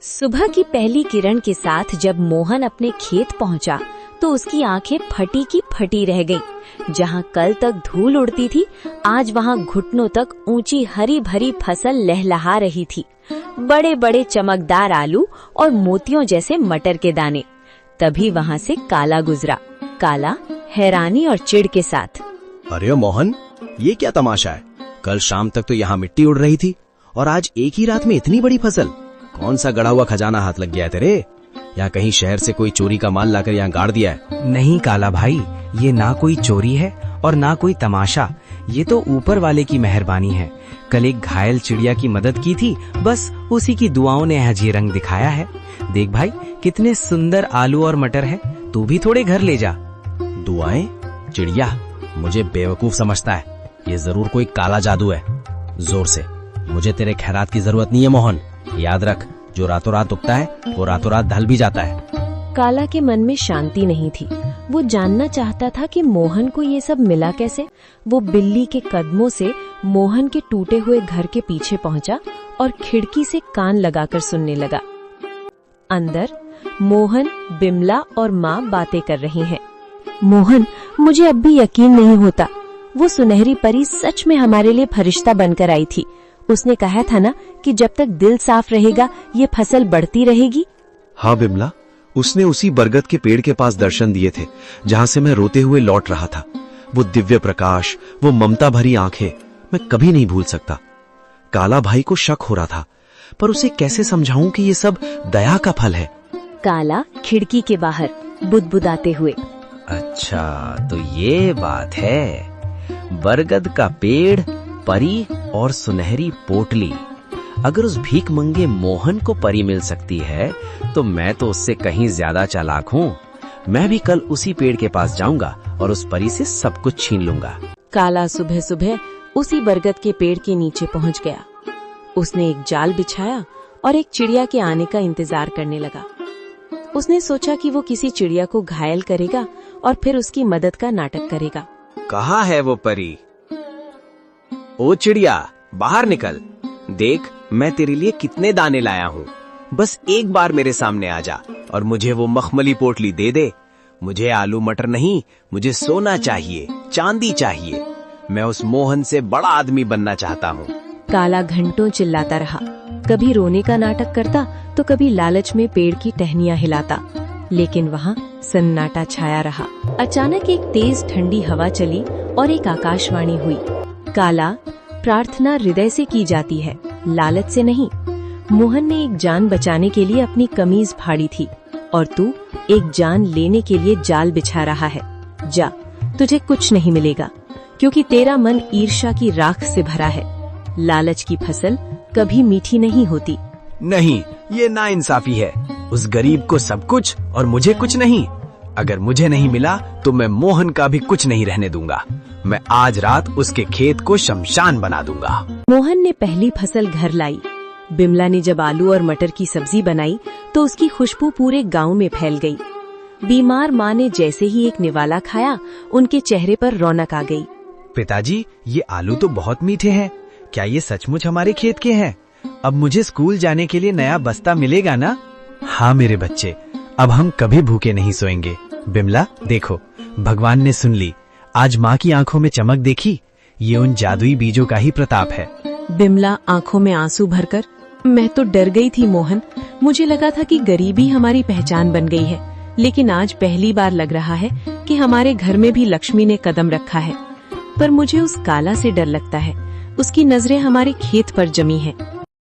सुबह की पहली किरण के साथ जब मोहन अपने खेत पहुंचा तो उसकी आंखें फटी की फटी रह गईं। जहां कल तक धूल उड़ती थी, आज वहां घुटनों तक ऊंची हरी भरी फसल लहलहा रही थी। बड़े बड़े चमकदार आलू और मोतियों जैसे मटर के दाने। तभी वहां से काला गुजरा। काला हैरानी और चिढ़ के साथ, अरे मोहन, ये क्या तमाशा है? कल शाम तक तो यहाँ मिट्टी उड़ रही थी और आज एक ही रात में इतनी बड़ी फसल। कौन सा गड़ा हुआ खजाना हाथ लग गया है तेरे? या कहीं शहर से कोई चोरी का माल लाकर यहाँ गाड़ दिया है? नहीं काला भाई, ये ना कोई चोरी है और ना कोई तमाशा। ये तो ऊपर वाले की मेहरबानी है। कल एक घायल चिड़िया की मदद की थी, बस उसी की दुआओं ने आज ये रंग दिखाया है। देख भाई, कितने सुंदर आलू और मटर है। तू भी थोड़े घर ले जा। दुआएं? चिड़िया मुझे बेवकूफ समझता है। ये जरूर कोई काला जादू है। जोर से, मुझे तेरे खैरात की जरूरत नहीं है मोहन। याद रख, जो रातों रात उगता है वो रातों रात ढल भी जाता है। काला के मन में शांति नहीं थी। वो जानना चाहता था कि मोहन को ये सब मिला कैसे। वो बिल्ली के कदमों से मोहन के टूटे हुए घर के पीछे पहुंचा और खिड़की से कान लगाकर सुनने लगा। अंदर मोहन, बिमला और माँ बातें कर रही हैं। मोहन, मुझे अब भी यकीन नहीं होता। वो सुनहरी परी सच में हमारे लिए फरिश्ता बनकर आई थी। उसने कहा था ना कि जब तक दिल साफ रहेगा ये फसल बढ़ती रहेगी। हाँ बिमला, उसने उसी बरगद के पेड़ के पास दर्शन दिए थे जहाँ से मैं रोते हुए लौट रहा था। वो दिव्य प्रकाश, वो ममता भरी आंखें, मैं कभी नहीं भूल सकता। काला भाई को शक हो रहा था, पर उसे कैसे समझाऊं कि ये सब दया का फल है। काला खिड़की के बाहर बुदबुदाते हुए, अच्छा तो ये बात है। बरगद का पेड़, परी और सुनहरी पोटली। अगर उस भीख मंगे मोहन को परी मिल सकती है तो मैं तो उससे कहीं ज्यादा चालाक हूँ। मैं भी कल उसी पेड़ के पास जाऊंगा और उस परी से सब कुछ छीन लूंगा। काला सुबह सुबह उसी बरगद के पेड़ के नीचे पहुंच गया। उसने एक जाल बिछाया और एक चिड़िया के आने का इंतजार करने लगा। उसने सोचा कि वो किसी चिड़िया को घायल करेगा और फिर उसकी मदद का नाटक करेगा। कहाँ है वो परी? ओ चिड़िया, बाहर निकल। देख, मैं तेरे लिए कितने दाने लाया हूँ। बस एक बार मेरे सामने आ जा और मुझे वो मखमली पोटली दे दे। मुझे आलू मटर नहीं, मुझे सोना चाहिए, चांदी चाहिए। मैं उस मोहन से बड़ा आदमी बनना चाहता हूँ। काला घंटों चिल्लाता रहा। कभी रोने का नाटक करता तो कभी लालच में पेड़ की टहनियां हिलाता, लेकिन वहाँ सन्नाटा छाया रहा। अचानक एक तेज ठंडी हवा चली और एक आकाशवाणी हुई। काला, प्रार्थना हृदय से की जाती है, लालच से नहीं। मोहन ने एक जान बचाने के लिए अपनी कमीज फाड़ी थी और तू एक जान लेने के लिए जाल बिछा रहा है। जा, तुझे कुछ नहीं मिलेगा क्योंकि तेरा मन ईर्ष्या की राख से भरा है। लालच की फसल कभी मीठी नहीं होती। नहीं, ये नाइंसाफी है। उस गरीब को सब कुछ और मुझे कुछ नहीं। अगर मुझे नहीं मिला तो मैं मोहन का भी कुछ नहीं रहने दूंगा। मैं आज रात उसके खेत को शमशान बना दूंगा। मोहन ने पहली फसल घर लाई। बिमला ने जब आलू और मटर की सब्जी बनाई तो उसकी खुशबू पूरे गांव में फैल गई। बीमार माँ ने जैसे ही एक निवाला खाया, उनके चेहरे पर रौनक आ गई। पिताजी, ये आलू तो बहुत मीठे हैं। क्या ये सचमुच हमारे खेत के हैं? अब मुझे स्कूल जाने के लिए नया बस्ता मिलेगा ना? हाँ मेरे बच्चे, अब हम कभी भूखे नहीं सोएंगे। बिमला देखो, भगवान ने सुन ली। आज माँ की आंखों में चमक देखी? ये उन जादुई बीजों का ही प्रताप है। बिमला आंखों में आंसू भरकर, मैं तो डर गई थी मोहन। मुझे लगा था कि गरीबी हमारी पहचान बन गई है, लेकिन आज पहली बार लग रहा है कि हमारे घर में भी लक्ष्मी ने कदम रखा है। पर मुझे उस काला से डर लगता है। उसकी नजरें हमारे खेत पर जमी हैं।